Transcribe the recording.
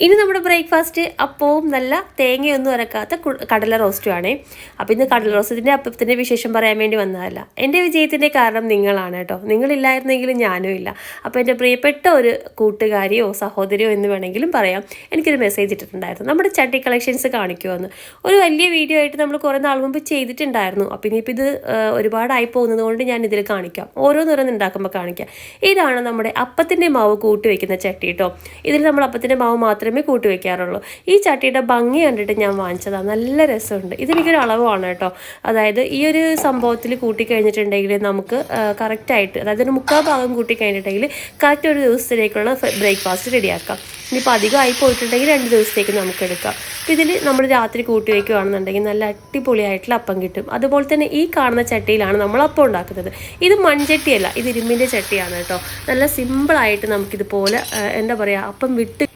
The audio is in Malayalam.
ഇനി നമ്മുടെ ബ്രേക്ക്ഫാസ്റ്റ് അപ്പവും നല്ല തേങ്ങയൊന്നും അരക്കാത്ത കടല റോസ്റ്റുമാണേ. അപ്പോൾ ഇന്ന് കടല റോസ്റ്റത്തിൻ്റെ അപ്പത്തിൻ്റെ വിശേഷം പറയാൻ വേണ്ടി വന്നതല്ല. എൻ്റെ വിജയത്തിൻ്റെ കാരണം നിങ്ങളാണ് കേട്ടോ. നിങ്ങളില്ലായിരുന്നെങ്കിലും ഞാനും ഇല്ല. അപ്പോൾ എൻ്റെ പ്രിയപ്പെട്ട ഒരു കൂട്ടുകാരിയോ സഹോദരിയോ എന്ന് വേണമെങ്കിലും പറയാം, എനിക്കൊരു മെസ്സേജ് ഇട്ടിട്ടുണ്ടായിരുന്നു, നമ്മുടെ ചട്ടി കളക്ഷൻസ് കാണിക്കുമെന്ന്. ഒരു വലിയ വീഡിയോ ആയിട്ട് നമ്മൾ കുറേ നാൾ മുമ്പ് ചെയ്തിട്ടുണ്ടായിരുന്നു. അപ്പോൾ ഇനിയിപ്പോൾ ഇത് ഒരുപാടായി പോകുന്നത് കൊണ്ട് ഞാൻ ഇതിൽ കാണിക്കാം, ഓരോന്നോരോന്ന് ഉണ്ടാക്കുമ്പോൾ കാണിക്കാം. ഇതാണ് നമ്മുടെ അപ്പത്തിൻ്റെ മാവ് കൂട്ടി വയ്ക്കുന്ന ചട്ടി കേട്ടോ. ഇതിൽ നമ്മൾ അപ്പത്തിൻ്റെ മാവ് മാത്രമേ കൂട്ടി വയ്ക്കാറുള്ളൂ. ഈ ചട്ടിയുടെ ഭംഗി കണ്ടിട്ട് ഞാൻ വാങ്ങിച്ചതാണ്. നല്ല രസമുണ്ട്. ഇതെനിക്കൊരു അളവാണ് കേട്ടോ. അതായത് ഈ ഒരു സംഭവത്തിൽ കൂട്ടിക്കഴിഞ്ഞിട്ടുണ്ടെങ്കിൽ നമുക്ക് കറക്റ്റായിട്ട്, അതായത് ഒരു 3/4 ഭാഗം കൂട്ടിക്കഴിഞ്ഞിട്ടുണ്ടെങ്കിൽ കറക്റ്റ് ഒരു ദിവസത്തിലേക്കുള്ള ബ്രേക്ക്ഫാസ്റ്റ് റെഡിയാക്കാം. ഇനിയിപ്പോൾ അധികമായി പോയിട്ടുണ്ടെങ്കിൽ 2 ദിവസത്തേക്ക് നമുക്ക് എടുക്കാം. അപ്പോൾ ഇതിൽ നമ്മൾ രാത്രി കൂട്ടി വയ്ക്കുകയാണെന്നുണ്ടെങ്കിൽ നല്ല അടിപൊളിയായിട്ടുള്ള അപ്പം കിട്ടും. അതുപോലെ തന്നെ ഈ കാണുന്ന ചട്ടിയിലാണ് നമ്മൾ അപ്പം ഉണ്ടാക്കുന്നത്. ഇത് മൺചട്ടിയല്ല, ഇത് ഇരുമ്പിൻ്റെ ചട്ടിയാണ് കേട്ടോ. നല്ല സിമ്പിളായിട്ട് നമുക്കിതുപോലെ എന്താ പറയുക, അപ്പം വിട്ട്